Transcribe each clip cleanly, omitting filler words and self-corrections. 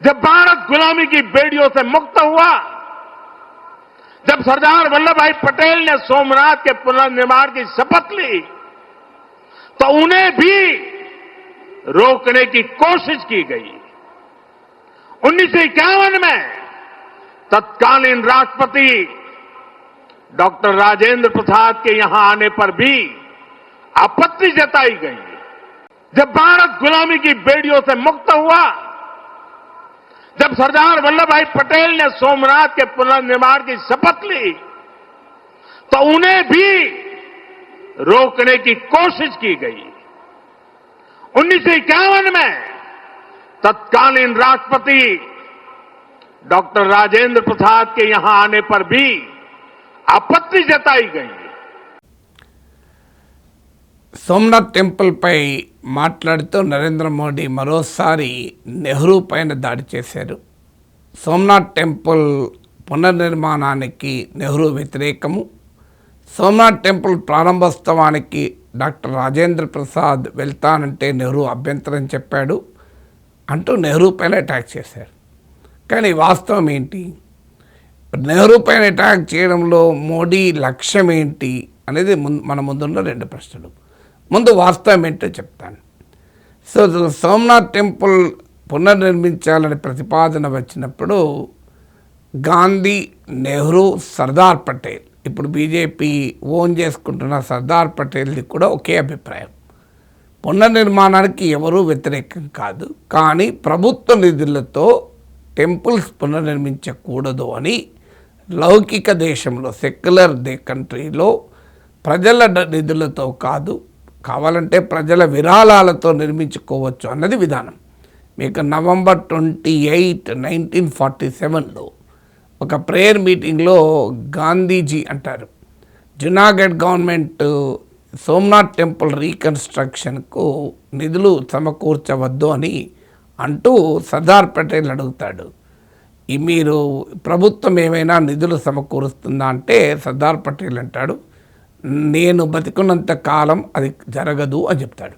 जब भारत गुलामी की बेड़ियों से मुक्त हुआ, जब सरदार वल्लभ भाई पटेल ने सोमनाथ के पुनर्निर्माण की शपथ ली, तो उन्हें भी रोकने की कोशिश की गई। 1951 में तत्कालीन राष्ट्रपति डॉक्टर राजेंद्र प्रसाद के यहां आने पर भी आपत्ति जताई गई। जब भारत गुलामी की बेड़ियों से मुक्त हुआ, जब सरदार वल्लभ भाई पटेल ने सोमनाथ के पुनर्निर्माण की शपथ ली, तो उन्हें भी रोकने की कोशिश की गई। 1951 में तत्कालीन राष्ट्रपति डॉक्टर राजेंद्र प्रसाद के यहां आने पर भी आपत्ति जताई गई। సోమనాథ్ టెంపుల్పై మాట్లాడుతూ నరేంద్ర మోడీ మరోసారి నెహ్రూ పైన దాడి చేశారు. సోమనాథ్ టెంపుల్ పునర్నిర్మాణానికి నెహ్రూ వ్యతిరేకము, సోమనాథ్ టెంపుల్ ప్రారంభోత్సవానికి డాక్టర్ రాజేంద్ర ప్రసాద్ వెళ్తానంటే నెహ్రూ అభ్యంతరం చెప్పాడు అంటూ నెహ్రూ పైన అటాక్ చేశారు. కానీ వాస్తవం ఏంటి? నెహ్రూ పైన అటాక్ చేయడంలో మోడీ లక్ష్యం ఏంటి అనేది మన ముందున్న రెండు ప్రశ్నలు. ముందు వాస్తవం ఏంటో చెప్తాను. సోమనాథ్ టెంపుల్ పునర్నిర్మించాలని ప్రతిపాదన వచ్చినప్పుడు గాంధీ, నెహ్రూ, సర్దార్ పటేల్, ఇప్పుడు బీజేపీ ఓన్ చేసుకుంటున్న సర్దార్ పటేల్ది కూడా ఒకే అభిప్రాయం. పునర్నిర్మాణానికి ఎవరూ వ్యతిరేకం కాదు, కానీ ప్రభుత్వ నిధులతో టెంపుల్స్ పునర్నిర్మించకూడదు అని లౌకిక దేశంలో, సెక్యులర్ కంట్రీలో ప్రజల నిధులతో కాదు, కావాలంటే ప్రజల విరాళాలతో నిర్మించుకోవచ్చు అన్నది విధానం. మీకు నవంబర్ 28, 1947లో ఒక ప్రేయర్ మీటింగ్లో గాంధీజీ అంటారు, జునాగఢ్ గవర్నమెంట్ సోమనాథ్ టెంపుల్ రీకన్స్ట్రక్షన్కు నిధులు సమకూర్చవద్దు అని అంటూ సర్దార్ పటేల్ అడుగుతాడు, మీరు ప్రభుత్వం ఏమైనా నిధులు సమకూరుస్తుందా అంటే సర్దార్ పటేల్ అంటాడు, నేను బతికున్నంత కాలం అది జరగదు అని చెప్తాడు.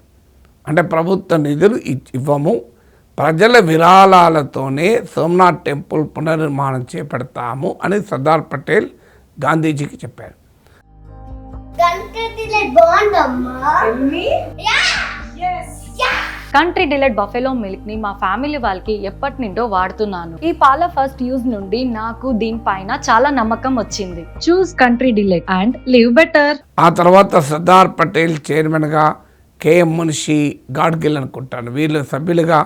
అంటే ప్రభుత్వ నిధులు ఇవ్వము, ప్రజల విరాళాలతోనే సోమనాథ్ టెంపుల్ పునర్నిర్మాణం చేపడతాము అని సర్దార్ పటేల్ గాంధీజీకి చెప్పారు. కంట్రీ డిలైట్ బఫెలో మిల్క్ ని మా ఫ్యామిలీ వాళ్ళకి ఎప్పటి నుండో వాడుతున్నాను. ఈ పాల ఫస్ట్ యూజ్ నుండి నాకు దీనిపైన చాలా నమ్మకం వచ్చింది. Choose country delight and live better. ఆ తర్వాత సర్దార్ పటేల్ చైర్మన్గా కేఎం మున్షి, గాడ్గిల్ అనుకుంటాను, వీళ్ళు సభ్యులుగా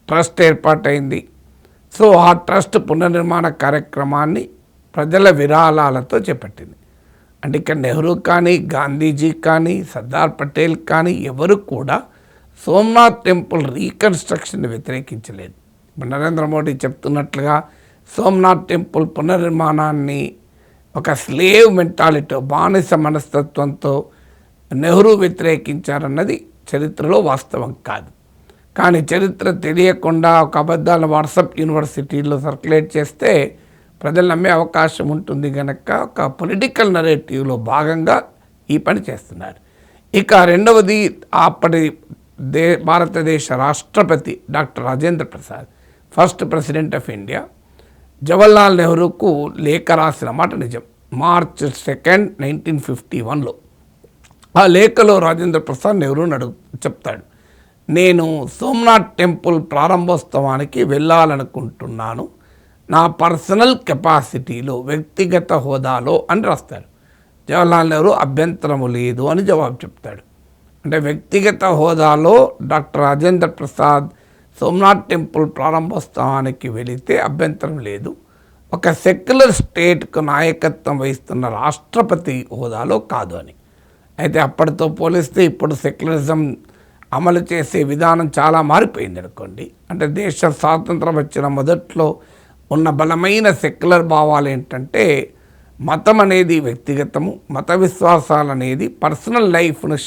ట్రస్ట్ ఏర్పాటైంది. సో ఆ ట్రస్ట్ పునర్నిర్మాణ కార్యక్రమాన్ని ప్రజల విరాళాలతో చేపట్టింది. అంటే ఇక్కడ నెహ్రూ కానీ, గాంధీజీ కానీ, సర్దార్ పటేల్ కానీ ఎవరు కూడా సోమనాథ్ టెంపుల్ రీకన్స్ట్రక్షన్ని వ్యతిరేకించలేదు. ఇప్పుడు నరేంద్ర మోడీ చెప్తున్నట్లుగా సోమనాథ్ టెంపుల్ పునర్నిర్మాణాన్ని ఒక స్లేవ్ మెంటాలిటీ, బానిస మనస్తత్వంతో నెహ్రూ వ్యతిరేకించారన్నది చరిత్రలో వాస్తవం కాదు. కానీ చరిత్ర తెలియకుండా ఒక అబద్ధాలను వాట్సాప్ యూనివర్సిటీలో సర్క్యులేట్ చేస్తే ప్రజలు నమ్మే అవకాశం ఉంటుంది కనుక ఒక పొలిటికల్ నరేటివ్లో భాగంగా ఈ పని చేస్తున్నారు. ఇక రెండవది, అప్పటి భారతదేశ రాష్ట్రపతి doctor Rajendra Prasad, first president of India, Jawaharlal నెహ్రూకు లేఖ రాసిన మాట నిజం. మార్చ్ 2, 1951లో ఆ లేఖలో రాజేంద్ర ప్రసాద్ నెహ్రూని చెప్తాడు, నేను సోమనాథ్ టెంపుల్ ప్రారంభోత్సవానికి వెళ్ళాలనుకుంటున్నాను, నా పర్సనల్ కెపాసిటీలో, వ్యక్తిగత హోదాలో అని రాస్తాడు. జవహర్లాల్ నెహ్రూ అభ్యంతరము లేదు అని జవాబు చెప్తాడు. అంటే వ్యక్తిగత హోదాలో డాక్టర్ రాజేంద్ర ప్రసాద్ సోమనాథ్ టెంపుల్ ప్రారంభోత్సవానికి వెళితే అభ్యంతరం లేదు, ఒక సెక్యులర్ స్టేట్కు నాయకత్వం వహిస్తున్న రాష్ట్రపతి హోదాలో కాదు అని. అయితే అప్పటితో పోలిస్తే ఇప్పుడు సెక్యులరిజం అమలు చేసే విధానం చాలా మారిపోయింది అనుకోండి. అంటే దేశ స్వాతంత్రం వచ్చిన మొదట్లో ఉన్న బలమైన సెక్యులర్ భావాలు ఏంటంటే మతం అనేది వ్యక్తిగతము, మత విశ్వాసాలు అనేది పర్సనల్ లైఫ్ను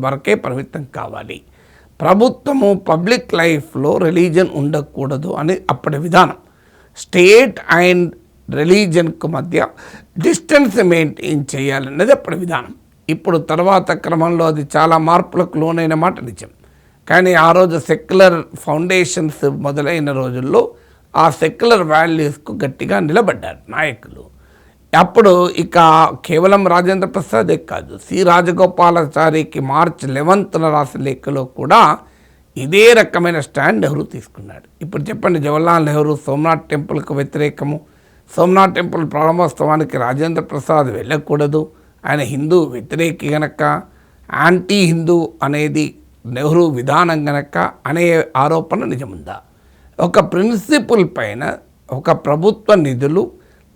వరకే పరిమితం కావాలి, ప్రభుత్వము పబ్లిక్ లైఫ్లో రిలీజన్ ఉండకూడదు అని అప్పటి విధానం. స్టేట్ అండ్ రిలీజన్కు మధ్య డిస్టెన్స్ మెయింటైన్ చేయాలన్నది అప్పటి విధానం. ఇప్పుడు తర్వాత క్రమంలో అది చాలా మార్పులకు లోనైన మాట నిజం. కానీ ఆ రోజు సెక్యులర్ ఫౌండేషన్స్ మొదలైన రోజుల్లో ఆ సెక్యులర్ వాల్యూస్కు గట్టిగా నిలబడ్డారు నాయకులు. అప్పుడు ఇక కేవలం రాజేంద్ర ప్రసాదే కాదు, సి రాజగోపాలాచారికి మార్చ్ 11న రాసిన లేఖలో కూడా ఇదే రకమైన స్టాండ్ నెహ్రూ తీసుకున్నాడు. ఇప్పుడు చెప్పండి, జవహర్లాల్ నెహ్రూ సోమనాథ్ టెంపుల్కు వ్యతిరేకము, సోమనాథ్ టెంపుల్ ప్రారంభోత్సవానికి రాజేంద్ర ప్రసాద్ వెళ్ళకూడదు, ఆయన హిందూ వ్యతిరేకి గనక, యాంటీ హిందూ అనేది నెహ్రూ విధానం గనక అనే ఆరోపణ నిజముందా? ఒక ప్రిన్సిపుల్ పైన ఒక ప్రభుత్వ నిధులు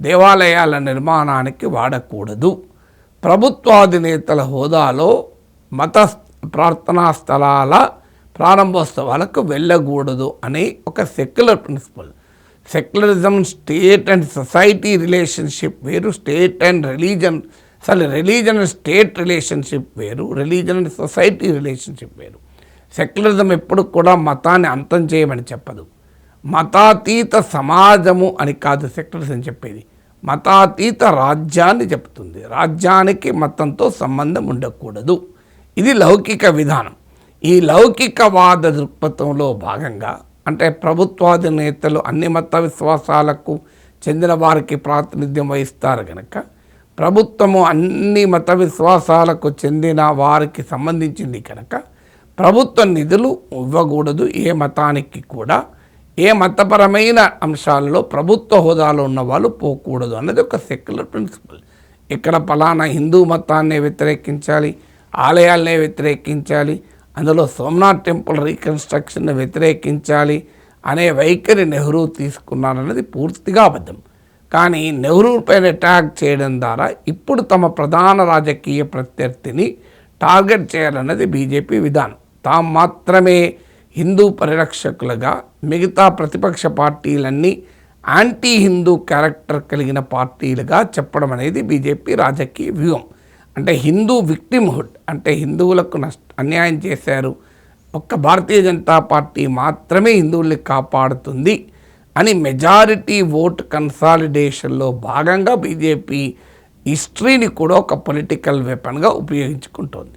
దేవాలయాల నిర్మాణానికి వాడకూడదు, ప్రభుత్వాధినేతల హోదాలో మత ప్రార్థనా స్థలాల ప్రారంభోత్సవాలకు వెళ్ళకూడదు అనే ఒక secular principle. Secularism state and society relationship వేరు, స్టేట్ అండ్ రిలీజన్, అసలు రిలీజన్ అండ్ స్టేట్ రిలేషన్షిప్ వేరు, రిలీజన్ అండ్ సొసైటీ రిలేషన్షిప్ వేరు. సెక్యులరిజం ఎప్పుడు కూడా మతాన్ని అంతం చేయమని చెప్పదు, మతాతీత సమాజము అని కాదు సెక్యులరిజం చెప్పేది, మతాతీత రాజ్యాన్ని చెప్తుంది. రాజ్యానికి మతంతో సంబంధం ఉండకూడదు, ఇది లౌకిక విధానం. ఈ లౌకికవాద దృక్పథంలో భాగంగా, అంటే ప్రభుత్వాధినేతలు అన్ని మత విశ్వాసాలకు చెందిన వారికి ప్రాతినిధ్యం వహిస్తారు కనుక, ప్రభుత్వము అన్ని మత విశ్వాసాలకు చెందిన వారికి సంబంధించింది కనుక ప్రభుత్వ నిధులు ఇవ్వకూడదు ఏ మతానికి కూడా, ఏ మతపరమైన అంశాలలో ప్రభుత్వ హోదాలో ఉన్న వాళ్ళు పోకూడదు అన్నది ఒక సెక్యులర్ ప్రిన్సిపల్. ఇక్కడ పలానా హిందూ మతాన్నే వ్యతిరేకించాలి, ఆలయాలనే వ్యతిరేకించాలి, అందులో సోమనాథ్ టెంపుల్ రీకన్స్ట్రక్షన్ని వ్యతిరేకించాలి అనే వైఖరి నెహ్రూ తీసుకున్నారన్నది పూర్తిగా అబద్ధం. కానీ నెహ్రూ పైన అటాక్ చేయడం ద్వారా ఇప్పుడు తమ ప్రధాన రాజకీయ ప్రత్యర్థిని టార్గెట్ చేయాలన్నది బీజేపీ విధానం. తాము మాత్రమే హిందూ పరిరక్షకులుగా, మిగతా ప్రతిపక్ష పార్టీలన్నీ యాంటీ హిందూ క్యారెక్టర్ కలిగిన పార్టీలుగా చెప్పడం అనేది బీజేపీ రాజకీయ వ్యూహం. అంటే హిందూ విక్టిమ్హుడ్, అంటే హిందువులకు అన్యాయం చేశారు, ఒక్క భారతీయ జనతా పార్టీ మాత్రమే హిందువుల్ని కాపాడుతుంది అని మెజారిటీ ఓట్ కన్సాలిడేషన్లో భాగంగా బీజేపీ హిస్టరీని కూడా ఒక పొలిటికల్ వెపన్గా ఉపయోగించుకుంటోంది.